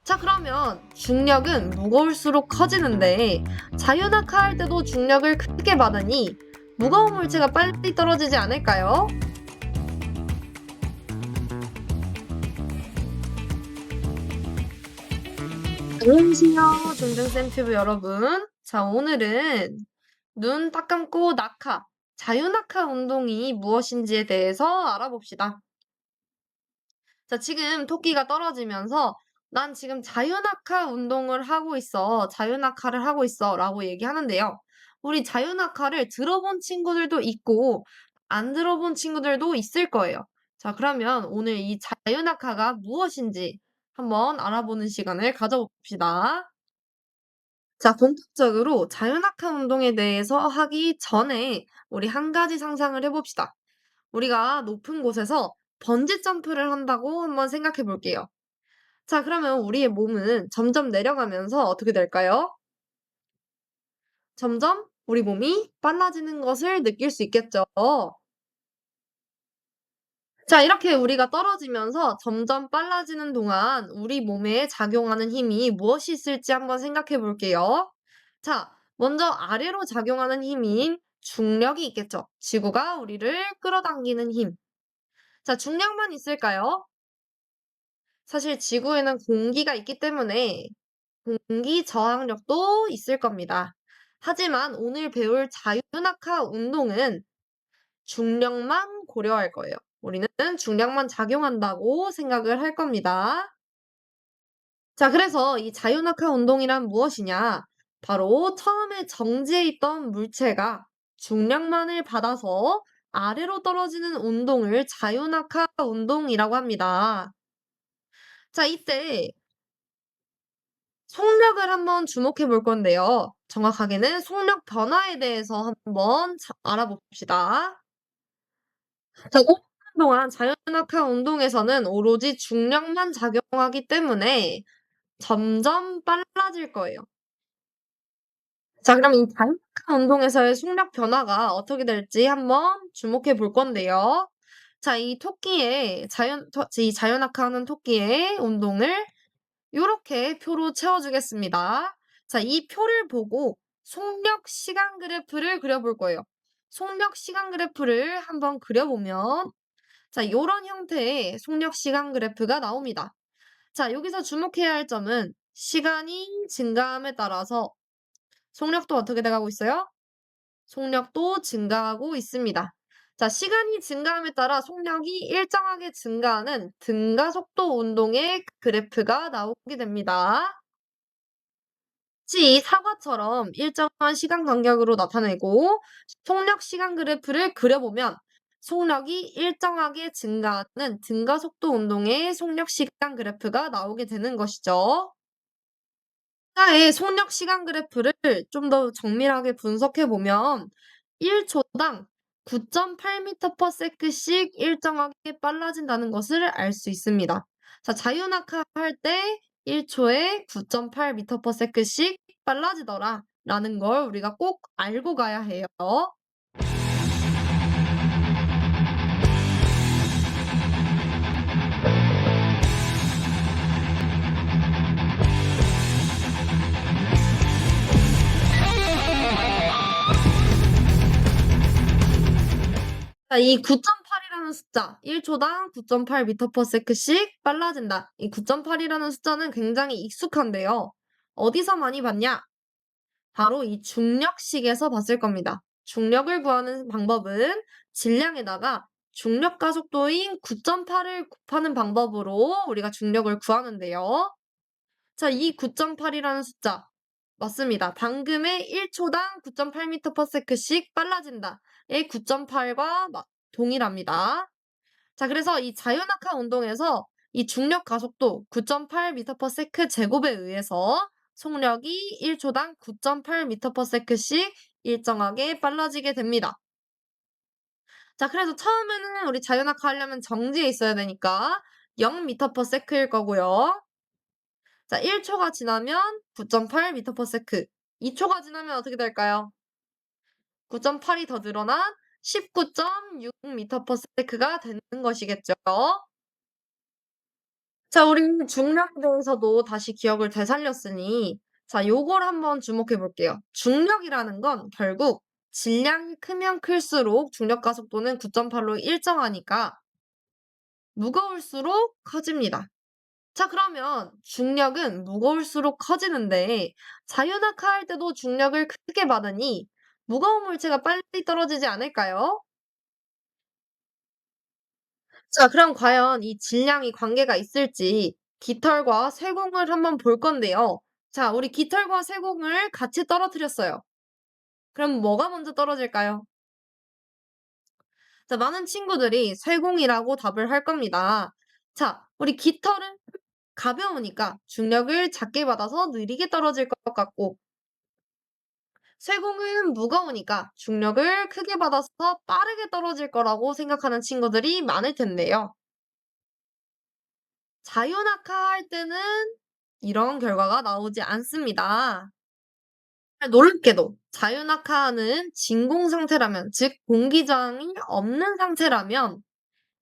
자, 그러면 중력은 무거울수록 커지는데 자유낙하 할 때도 중력을 크게 받으니 무거운 물체가 빨리 떨어지지 않을까요? 안녕하세요, 중등쌤 튜브 여러분. 자, 오늘은 눈 딱 감고 낙하, 자유낙하 운동이 무엇인지에 대해서 알아봅시다. 자, 지금 토끼가 떨어지면서 난 지금 자유낙하 운동을 하고 있어. 자유낙하를 하고 있어. 라고 얘기하는데요. 우리 자유낙하를 들어본 친구들도 있고, 안 들어본 친구들도 있을 거예요. 자, 그러면 오늘 이 자유낙하가 무엇인지 한번 알아보는 시간을 가져봅시다. 자, 본격적으로 자유낙하 운동에 대해서 하기 전에 우리 한 가지 상상을 해봅시다. 우리가 높은 곳에서 번지 점프를 한다고 한번 생각해 볼게요. 자, 그러면 우리의 몸은 점점 내려가면서 어떻게 될까요? 점점 우리 몸이 빨라지는 것을 느낄 수 있겠죠. 자, 이렇게 우리가 떨어지면서 점점 빨라지는 동안 우리 몸에 작용하는 힘이 무엇이 있을지 한번 생각해 볼게요. 자, 먼저 아래로 작용하는 힘인 중력이 있겠죠. 지구가 우리를 끌어당기는 힘. 자, 중력만 있을까요? 사실 지구에는 공기가 있기 때문에 공기 저항력도 있을 겁니다. 하지만 오늘 배울 자유낙하 운동은 중력만 고려할 거예요. 우리는 중력만 작용한다고 생각을 할 겁니다. 자, 그래서 이 자유낙하 운동이란 무엇이냐? 바로 처음에 정지해 있던 물체가 중력만을 받아서 아래로 떨어지는 운동을 자유낙하 운동이라고 합니다. 자, 이때 속력을 한번 주목해 볼 건데요. 정확하게는 속력 변화에 대해서 한번 알아봅시다. 자, 5분 동안 자유낙하 운동에서는 오로지 중력만 작용하기 때문에 점점 빨라질 거예요. 자, 그럼 이 자유낙하 운동에서의 속력 변화가 어떻게 될지 한번 주목해 볼 건데요. 자, 이 토끼의 이 자유낙하하는 토끼의 운동을 요렇게 표로 채워주겠습니다. 자, 이 표를 보고 속력 시간 그래프를 그려볼 거예요. 속력 시간 그래프를 한번 그려보면 자, 요런 형태의 속력 시간 그래프가 나옵니다. 자, 여기서 주목해야 할 점은 시간이 증가함에 따라서 속력도 어떻게 돼가고 있어요? 속력도 증가하고 있습니다. 자, 시간이 증가함에 따라 속력이 일정하게 증가하는 등가속도 운동의 그래프가 나오게 됩니다. 마치 사과처럼 일정한 시간 간격으로 나타내고 속력 시간 그래프를 그려보면 속력이 일정하게 증가하는 등가속도 운동의 속력 시간 그래프가 나오게 되는 것이죠. 하나의 속력 시간 그래프를 좀 더 정밀하게 분석해 보면 1초당 9.8m/s씩 일정하게 빨라진다는 것을 알 수 있습니다. 자, 자유낙하 할 때 1초에 9.8m/s씩 빨라지더라 라는 걸 우리가 꼭 알고 가야 해요. 자, 이 9.8이라는 숫자, 1초당 9.8m/s씩 빨라진다. 이 9.8이라는 숫자는 굉장히 익숙한데요. 어디서 많이 봤냐? 바로 이 중력식에서 봤을 겁니다. 중력을 구하는 방법은 질량에다가 중력 가속도인 9.8을 곱하는 방법으로 우리가 중력을 구하는데요. 자, 이 9.8이라는 숫자 맞습니다. 방금의 1초당 9.8m/s씩 빨라진다. 의 9.8과 동일합니다. 자, 그래서 이 자유낙하 운동에서 이 중력 가속도 9.8m/s 제곱에 의해서 속력이 1초당 9.8m/s씩 일정하게 빨라지게 됩니다. 자, 그래서 처음에는 우리 자유낙하 하려면 정지해 있어야 되니까 0m/s일 거고요. 자, 1초가 지나면 9.8m/s, 2초가 지나면 어떻게 될까요? 9.8이 더 늘어난 19.6m/s가 되는 것이겠죠. 자, 우리 중력에 대해서도 다시 기억을 되살렸으니 자, 요걸 한번 주목해 볼게요. 중력이라는 건 결국 질량이 크면 클수록 중력 가속도는 9.8로 일정하니까 무거울수록 커집니다. 자, 그러면 중력은 무거울수록 커지는데 자유낙하할 때도 중력을 크게 받으니 무거운 물체가 빨리 떨어지지 않을까요? 자, 그럼 과연 이 질량이 관계가 있을지 깃털과 쇠공을 한번 볼 건데요. 자, 우리 깃털과 쇠공을 같이 떨어뜨렸어요. 그럼 뭐가 먼저 떨어질까요? 자, 많은 친구들이 쇠공이라고 답을 할 겁니다. 자, 우리 깃털은 가벼우니까 중력을 작게 받아서 느리게 떨어질 것 같고, 쇠공은 무거우니까 중력을 크게 받아서 빠르게 떨어질 거라고 생각하는 친구들이 많을 텐데요. 자유낙하할 때는 이런 결과가 나오지 않습니다. 놀랍게도 자유낙하는 진공 상태라면, 즉 공기 저항이 없는 상태라면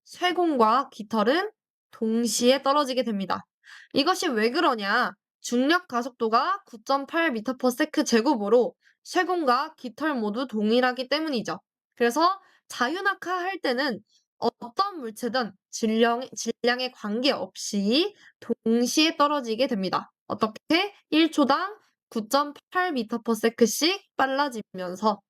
쇠공과 깃털은 동시에 떨어지게 됩니다. 이것이 왜 그러냐? 중력 가속도가 9.8m/s 제곱으로 쇠공과 깃털 모두 동일하기 때문이죠. 그래서 자유낙하할 때는 어떤 물체든 질량에 관계없이 동시에 떨어지게 됩니다. 어떻게? 1초당 9.8m/s씩 빨라지면서.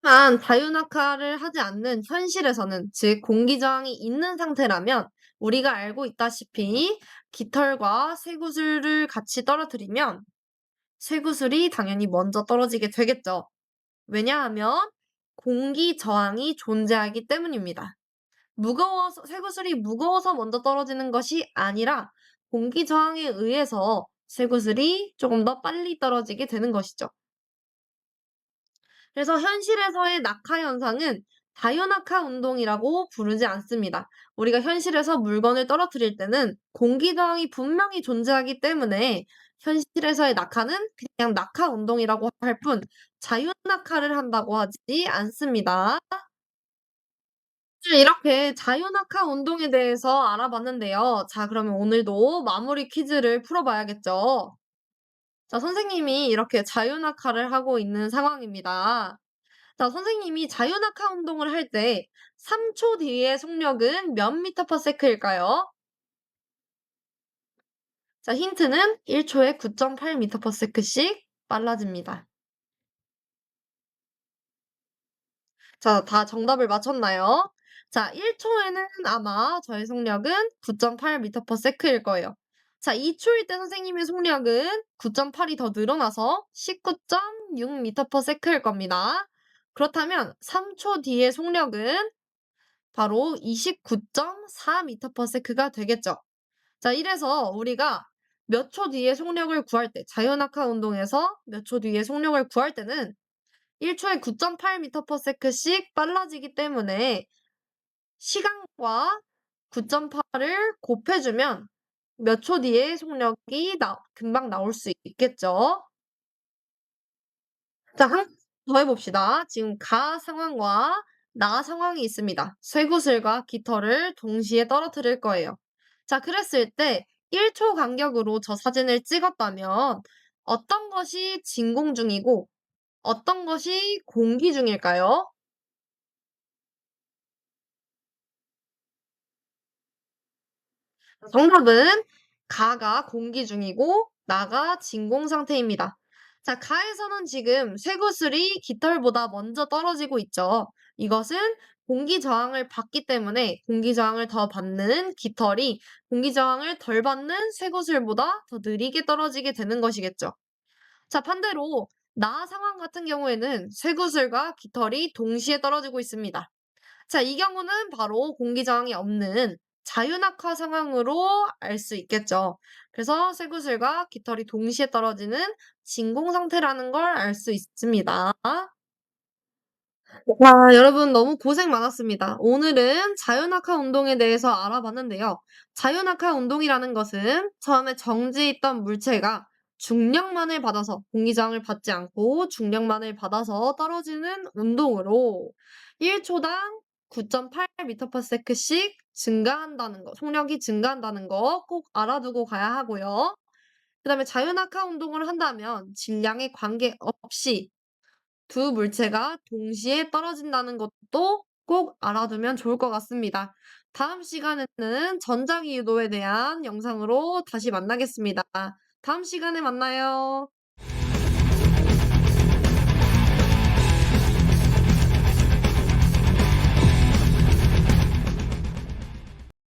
하지만 자유낙하를 하지 않는 현실에서는, 즉 공기 저항이 있는 상태라면 우리가 알고 있다시피 깃털과 쇠구슬을 같이 떨어뜨리면 쇠구슬이 당연히 먼저 떨어지게 되겠죠. 왜냐하면 공기 저항이 존재하기 때문입니다. 무거워서 쇠구슬이 무거워서 먼저 떨어지는 것이 아니라 공기 저항에 의해서 쇠구슬이 조금 더 빨리 떨어지게 되는 것이죠. 그래서 현실에서의 낙하 현상은 다유낙하 운동이라고 부르지 않습니다. 우리가 현실에서 물건을 떨어뜨릴 때는 공기 저항이 분명히 존재하기 때문에 현실에서의 낙하는 그냥 낙하 운동이라고 할 뿐 자유낙하를 한다고 하지 않습니다. 이렇게 자유낙하 운동에 대해서 알아봤는데요. 자, 그러면 오늘도 마무리 퀴즈를 풀어봐야겠죠. 자, 선생님이 이렇게 자유낙하를 하고 있는 상황입니다. 자, 선생님이 자유낙하 운동을 할 때 3초 뒤의 속력은 몇 미터 퍼 세크일까요? 자, 힌트는 1초에 9.8 미터 퍼 세크씩 빨라집니다. 자, 다 정답을 맞췄나요? 자, 1초에는 아마 저의 속력은 9.8 미터 퍼 세크일 거예요. 자, 2초일 때 선생님의 속력은 9.8이 더 늘어나서 19.6 미터 퍼 세크일 겁니다. 그렇다면 3초 뒤의 속력은 바로 29.4 미터 퍼 세크가 되겠죠. 자, 이래서 우리가 몇 초 뒤에 속력을 구할 때, 자유낙하 운동에서 몇 초 뒤에 속력을 구할 때는 1초에 9.8 미터 퍼 세크씩 빨라지기 때문에 시간과 9.8을 곱해주면 몇 초 뒤에 속력이 금방 나올 수 있겠죠. 자, 한 번 더 해봅시다. 지금 가 상황과 나 상황이 있습니다. 쇠구슬과 깃털을 동시에 떨어뜨릴 거예요. 자, 그랬을 때 1초 간격으로 저 사진을 찍었다면 어떤 것이 진공 중이고 어떤 것이 공기 중일까요? 정답은 가가 공기 중이고 나가 진공 상태입니다. 자, 가에서는 지금 쇠구슬이 깃털보다 먼저 떨어지고 있죠. 이것은 공기 저항을 받기 때문에 공기 저항을 더 받는 깃털이 공기 저항을 덜 받는 쇠구슬보다 더 느리게 떨어지게 되는 것이겠죠. 자, 반대로 나 상황 같은 경우에는 쇠구슬과 깃털이 동시에 떨어지고 있습니다. 자, 이 경우는 바로 공기 저항이 없는 자유낙하 상황으로 알 수 있겠죠. 그래서 쇠구슬과 깃털이 동시에 떨어지는 진공 상태라는 걸 알 수 있습니다. 와, 여러분 너무 고생 많았습니다. 오늘은 자유낙하 운동에 대해서 알아봤는데요. 자유낙하 운동이라는 것은 처음에 정지해 있던 물체가 중력만을 받아서 공기 저항을 받지 않고 중력만을 받아서 떨어지는 운동으로 1초당 9.8m/s씩 증가한다는 거, 속력이 증가한다는 거 꼭 알아두고 가야 하고요. 그다음에 자유낙하 운동을 한다면 질량에 관계없이 두 물체가 동시에 떨어진다는 것도 꼭 알아두면 좋을 것 같습니다. 다음 시간에는 전자기유도에 대한 영상으로 다시 만나겠습니다. 다음 시간에 만나요.